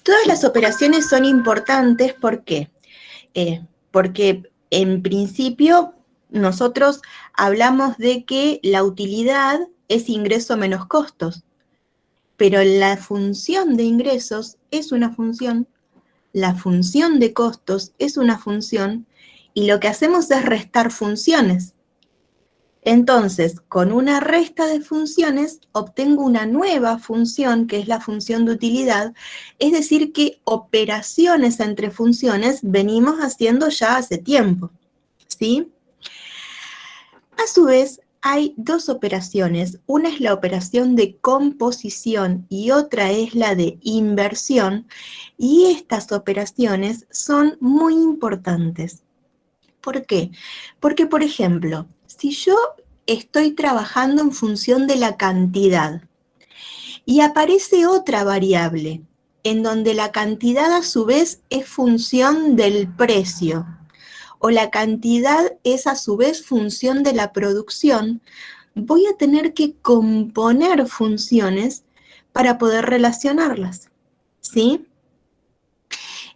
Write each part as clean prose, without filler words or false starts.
Todas las operaciones son importantes, ¿por qué? Porque en principio nosotros hablamos de que la utilidad es ingreso menos costos, pero la función de ingresos es una función, la función de costos es una función, y lo que hacemos es restar funciones. Entonces, con una resta de funciones, obtengo una nueva función, que es la función de utilidad, es decir, que operaciones entre funciones venimos haciendo ya hace tiempo, ¿sí? A su vez, hay dos operaciones. Una es la operación de composición y otra es la de inversión, y estas operaciones son muy importantes. ¿Por qué? Porque, por ejemplo, si yo estoy trabajando en función de la cantidad y aparece otra variable en donde la cantidad a su vez es función del precio, o la cantidad es a su vez función de la producción, voy a tener que componer funciones para poder relacionarlas, ¿sí?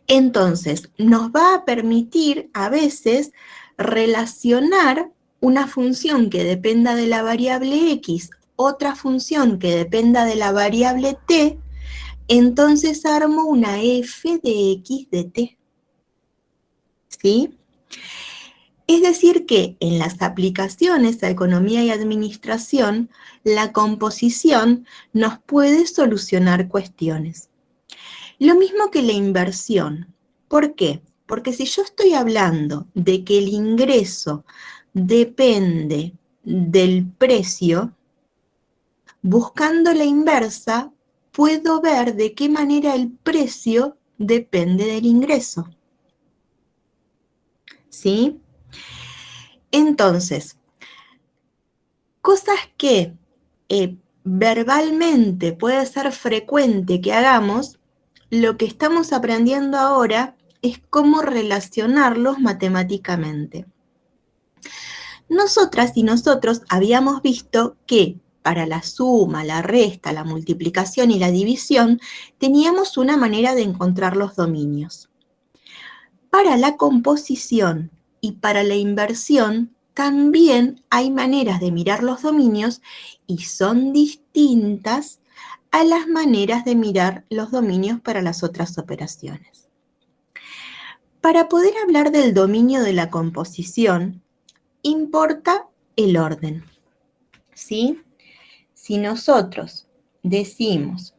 Entonces, nos va a permitir a veces relacionar una función que dependa de la variable x, otra función que dependa de la variable t, entonces armo una f de x de t, ¿sí? Es decir que en las aplicaciones a economía y administración, la composición nos puede solucionar cuestiones. Lo mismo que la inversión. ¿Por qué? Porque si yo estoy hablando de que el ingreso depende del precio, buscando la inversa, puedo ver de qué manera el precio depende del ingreso. ¿Sí? Entonces, cosas que verbalmente puede ser frecuente que hagamos, lo que estamos aprendiendo ahora es cómo relacionarlos matemáticamente. Nosotras y nosotros habíamos visto que para la suma, la resta, la multiplicación y la división teníamos una manera de encontrar los dominios. Para la composición y para la inversión también hay maneras de mirar los dominios y son distintas a las maneras de mirar los dominios para las otras operaciones. Para poder hablar del dominio de la composición, importa el orden, ¿sí? Si nosotros decimos,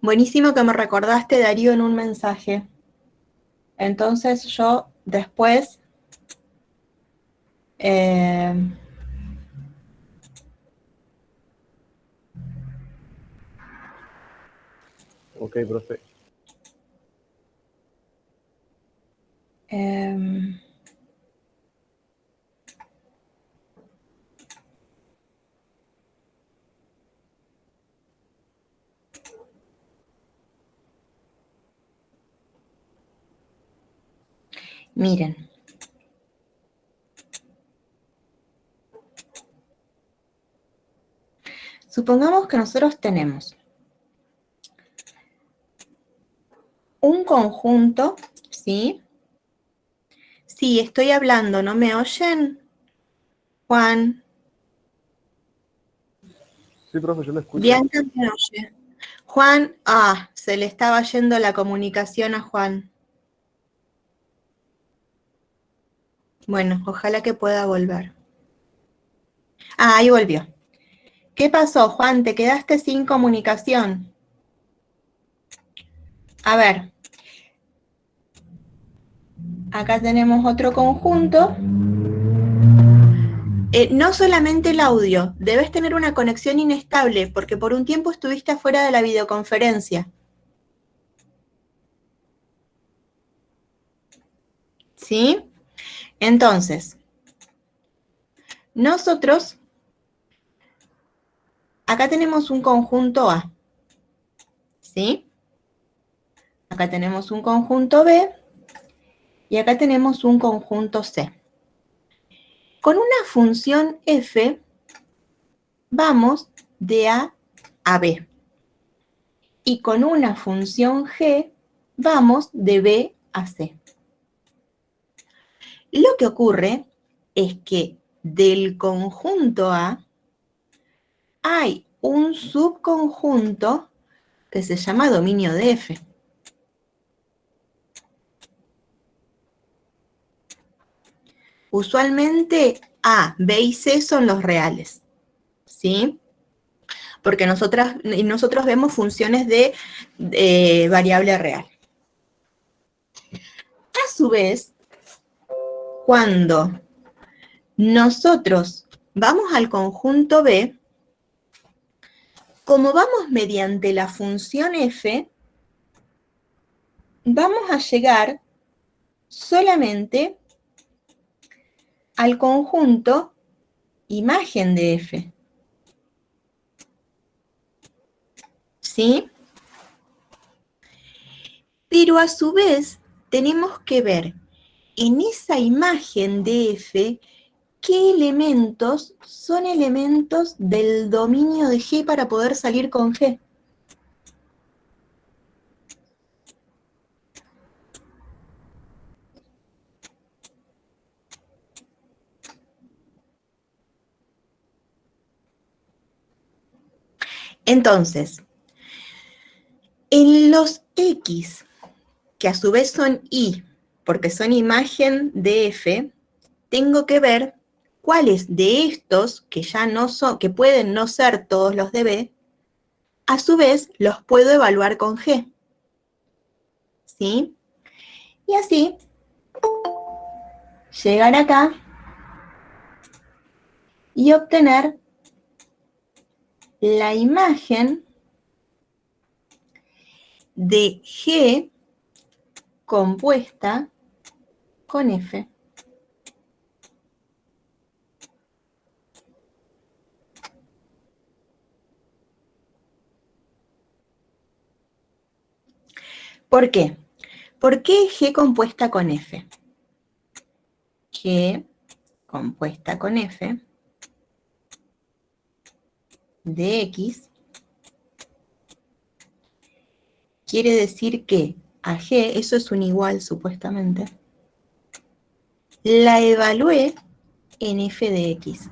buenísimo que me recordaste, Darío, en un mensaje. Entonces yo después Ok, profe. Miren. Supongamos que nosotros tenemos un conjunto, ¿sí? Sí, estoy hablando, ¿no me oyen? Juan. Sí, profe, yo lo escucho. Bianca me oye. Juan, se le estaba yendo la comunicación a Juan. Bueno, ojalá que pueda volver. Ahí volvió. ¿Qué pasó, Juan? ¿Te quedaste sin comunicación? A ver. Acá tenemos otro conjunto. No solamente el audio, debes tener una conexión inestable porque por un tiempo estuviste afuera de la videoconferencia. ¿Sí? Entonces, nosotros, acá tenemos un conjunto A, ¿sí? Acá tenemos un conjunto B y acá tenemos un conjunto C. Con una función f vamos de A a B. Y con una función g vamos de B a C. Lo que ocurre es que del conjunto A hay un subconjunto que se llama dominio de F. Usualmente A, B y C son los reales, ¿sí? Porque nosotros vemos funciones de variable real. A su vez, cuando nosotros vamos al conjunto B, como vamos mediante la función f, vamos a llegar solamente al conjunto imagen de f. ¿Sí? Pero a su vez tenemos que ver en esa imagen de f qué elementos son elementos del dominio de G para poder salir con G. Entonces, en los X, que a su vez son Y, porque son imagen de F, tengo que ver cuáles de estos, que ya no son, que pueden no ser todos los de B, a su vez los puedo evaluar con G. ¿Sí? Y así, llegar acá y obtener la imagen de G compuesta con F. ¿Por qué? ¿Por qué G compuesta con F? G compuesta con F de X quiere decir que a G, eso es un igual supuestamente, la evalué en f de X.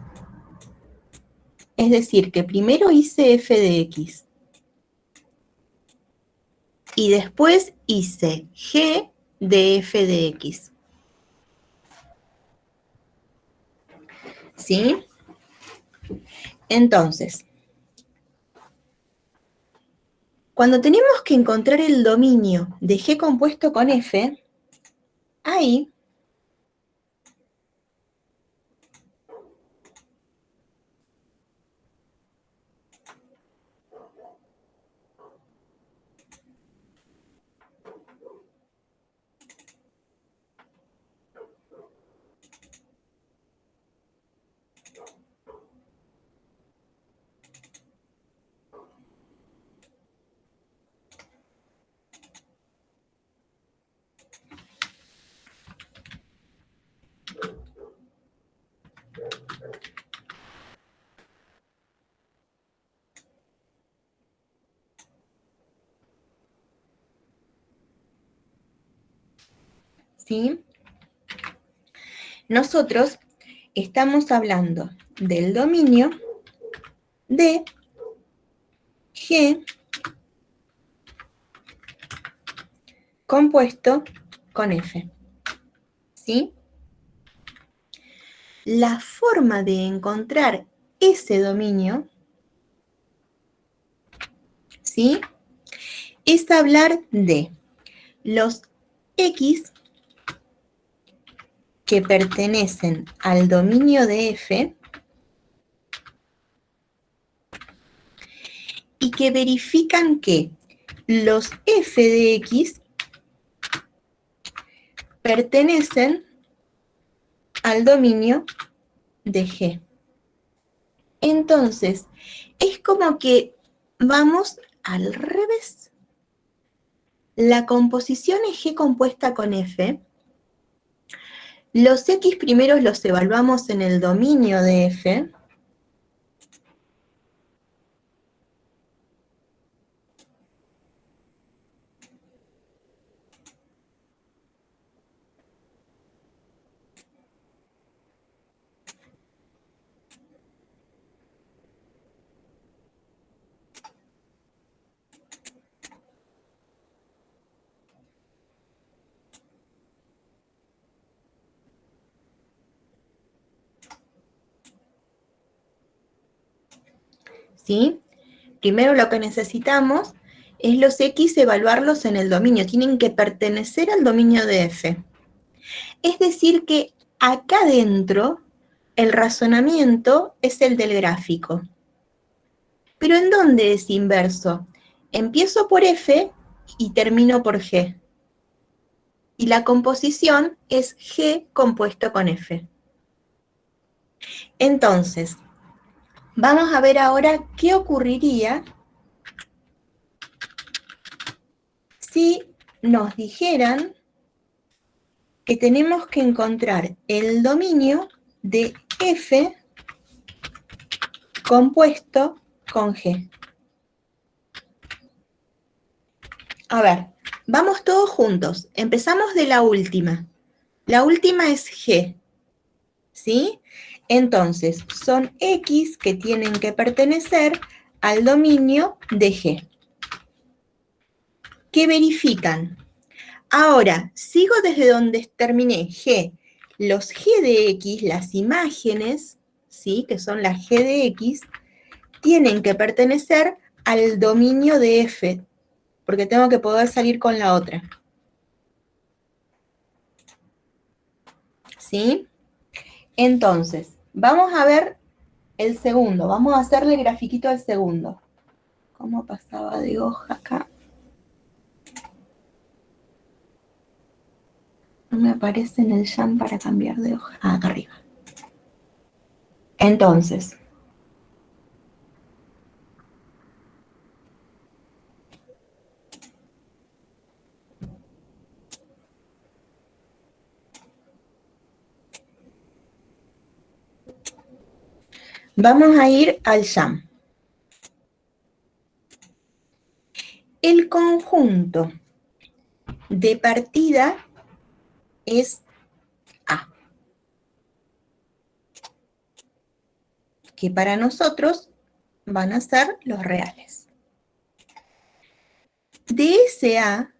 Es decir, que primero hice f de X y después hice G de f de X. ¿Sí? Entonces, cuando tenemos que encontrar el dominio de G compuesto con F, ahí ¿sí? Nosotros estamos hablando del dominio de G compuesto con F. ¿Sí? La forma de encontrar ese dominio, ¿sí?, es hablar de los X que pertenecen al dominio de F y que verifican que los f de X pertenecen al dominio de G. Entonces, es como que vamos al revés. La composición es G compuesta con F. Los X primeros los evaluamos en el dominio de F. ¿Sí? Primero lo que necesitamos es los X evaluarlos en el dominio. Tienen que pertenecer al dominio de F. Es decir que acá adentro el razonamiento es el del gráfico. ¿Pero en dónde es inverso? Empiezo por F y termino por G. Y la composición es G compuesto con F. Entonces, vamos a ver ahora qué ocurriría si nos dijeran que tenemos que encontrar el dominio de F compuesto con G. A ver, vamos todos juntos. Empezamos de la última. La última es G, ¿sí? Entonces, son X que tienen que pertenecer al dominio de G. ¿Qué verifican? Ahora, sigo desde donde terminé G. Los G de X, las imágenes, ¿sí? Que son las G de X, tienen que pertenecer al dominio de F, porque tengo que poder salir con la otra. ¿Sí? Entonces, vamos a ver el segundo. Vamos a hacerle el grafiquito al segundo. ¿Cómo pasaba de hoja acá? No me aparece en el jam para cambiar de hoja. Ah, acá arriba. Entonces, vamos a ir al jam. El conjunto de partida es A, que para nosotros van a ser los reales. De ese A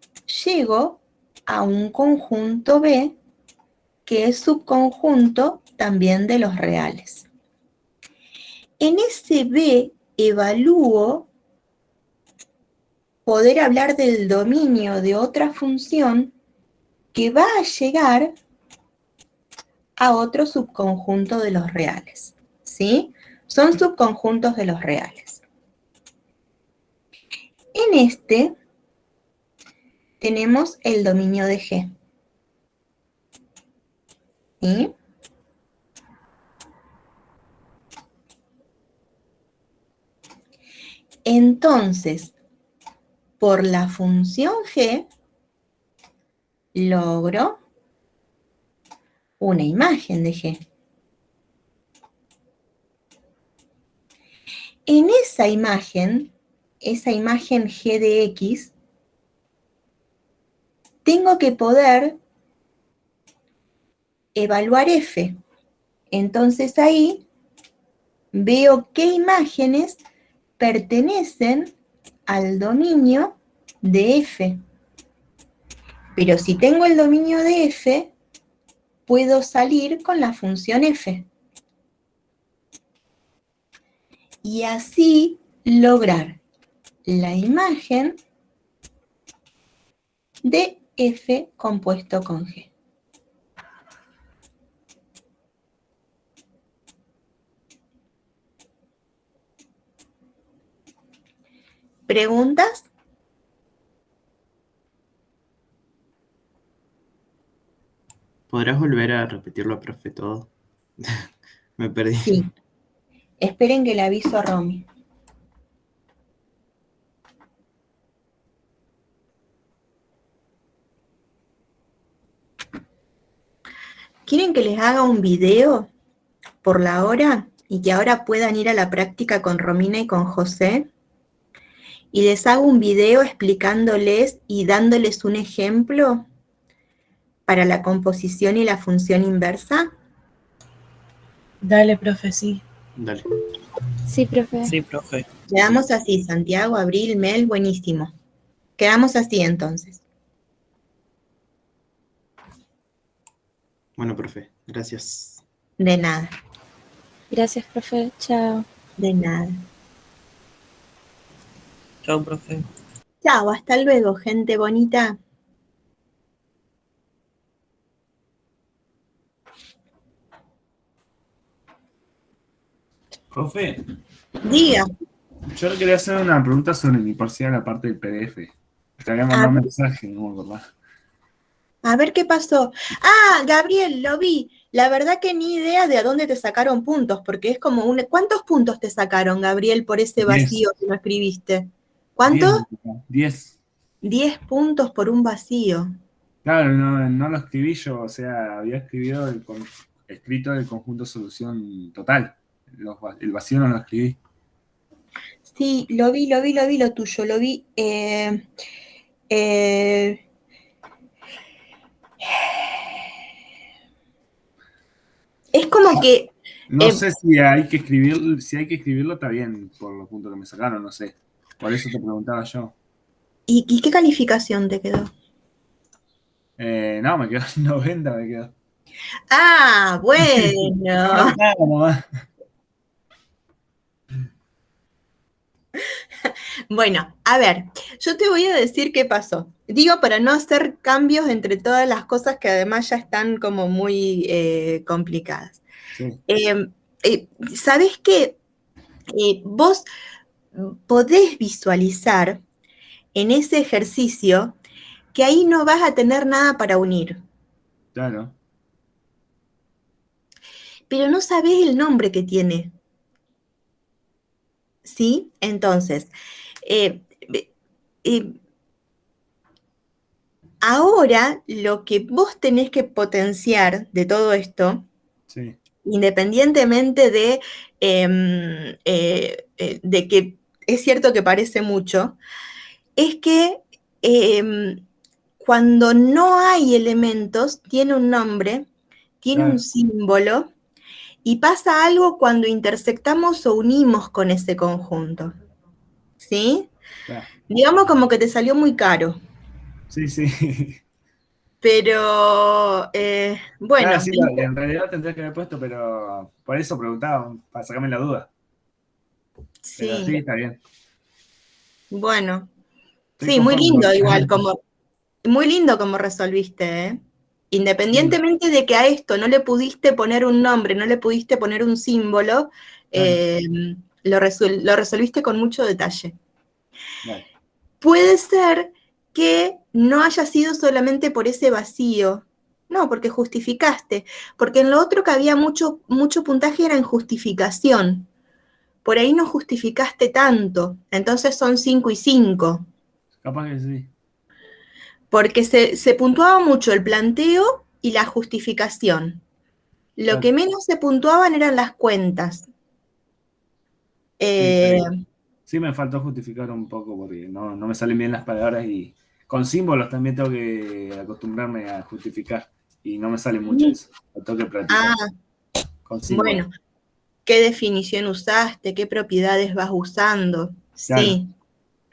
llego a un conjunto B que es subconjunto también de los reales. En ese B evalúo poder hablar del dominio de otra función que va a llegar a otro subconjunto de los reales, ¿sí? Son subconjuntos de los reales. En este tenemos el dominio de G, ¿sí? Entonces, por la función G, logro una imagen de G. En esa imagen G de X, tengo que poder evaluar F. Entonces ahí veo qué imágenes pertenecen al dominio de F. Pero si tengo el dominio de F, puedo salir con la función F. Y así lograr la imagen de F compuesto con G. ¿Preguntas? ¿Podrás volver a repetirlo, profe, todo? Me perdí. Sí. Esperen que le aviso a Romy. ¿Quieren que les haga un video por la hora y que ahora puedan ir a la práctica con Romina y con José? Y les hago un video explicándoles y dándoles un ejemplo para la composición y la función inversa. Dale, profe, sí. Dale. Sí, profe. Sí, profe. Quedamos así, Santiago, Abril, Mel, buenísimo. Quedamos así entonces. Bueno, profe, gracias. De nada, Gracias, profe. Chao. de nada. Chao, profe. Chao, hasta luego, gente bonita. Profe, Diga. yo le quería hacer una pregunta sobre mi parcial, aparte del PDF. Te había mandado un mensaje, no me acordaba. A ver qué pasó. Ah, Gabriel, lo vi. La verdad que ni idea de a dónde te sacaron puntos, porque es como un... ¿Cuántos puntos te sacaron, Gabriel, por ese 10. vacío que no escribiste? ¿Cuántos? 10. 10 puntos por un vacío. Claro, no lo escribí yo, o sea, había escrito el conjunto solución total. El vacío no lo escribí. Sí, lo vi lo tuyo, lo vi. Es como que... No sé si hay que escribirlo, está bien, por los puntos que me sacaron, no sé. Por eso te preguntaba yo. ¿Y qué calificación te quedó? No, me quedó 90, me quedó. Ah, bueno. Bueno, a ver, yo te voy a decir qué pasó. Digo, para no hacer cambios entre todas las cosas que además ya están como muy complicadas. Sí. ¿Sabés qué? Vos podés visualizar en ese ejercicio que ahí no vas a tener nada para unir. Claro. Pero no sabés el nombre que tiene. ¿Sí? Entonces, ahora lo que vos tenés que potenciar de todo esto, sí, independientemente de que es cierto que parece mucho, es que cuando no hay elementos, tiene un nombre, tiene un símbolo, y pasa algo cuando intersectamos o unimos con ese conjunto. ¿Sí? Claro. Digamos como que te salió muy caro. Sí, sí. Pero, bueno. Claro, sí, en realidad tendría que haber puesto, pero por eso preguntaba, para sacarme la duda. Sí. Pero sí, está bien. Bueno. Estoy Sí, muy lindo conforme. igual, muy lindo como resolviste, ¿eh? Independientemente de que a esto no le pudiste poner un nombre, no le pudiste poner un símbolo, lo resolviste con mucho detalle. Vale. Puede ser que no haya sido solamente por ese vacío, no, porque justificaste, porque en lo otro que había mucho puntaje era en justificación. Por ahí no justificaste tanto, entonces son 5 y 5. Capaz que sí. Porque se puntuaba mucho el planteo y la justificación. Lo que menos se puntuaban eran las cuentas. Sí, me faltó justificar un poco porque no me salen bien las palabras y con símbolos también tengo que acostumbrarme a justificar y no me sale mucho eso. Lo tengo que practicar. Con símbolos. Bueno, ¿qué definición usaste? ¿Qué propiedades vas usando? Claro. Sí,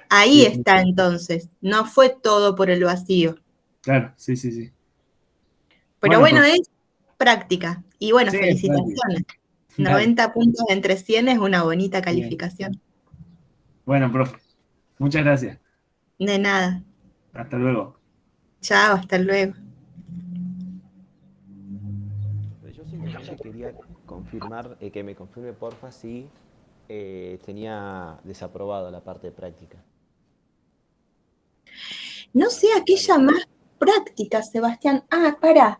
ahí está entonces. No fue todo por el vacío. Claro, sí. Pero bueno, es práctica. Y bueno, sí, felicitaciones. 90 puntos entre 100 es una bonita calificación. Bien. Bueno, profe, muchas gracias. De nada. Hasta luego. Chao, hasta luego. Yo simplemente quería confirmar, que me confirme porfa si tenía desaprobado la parte de práctica. No sé a qué llamás práctica, Sebastián. Ah, pará.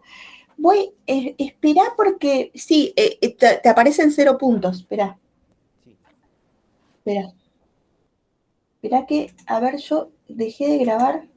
Esperá porque, sí, te aparecen 0 puntos, esperá. Sí. Esperá que, a ver, yo dejé de grabar.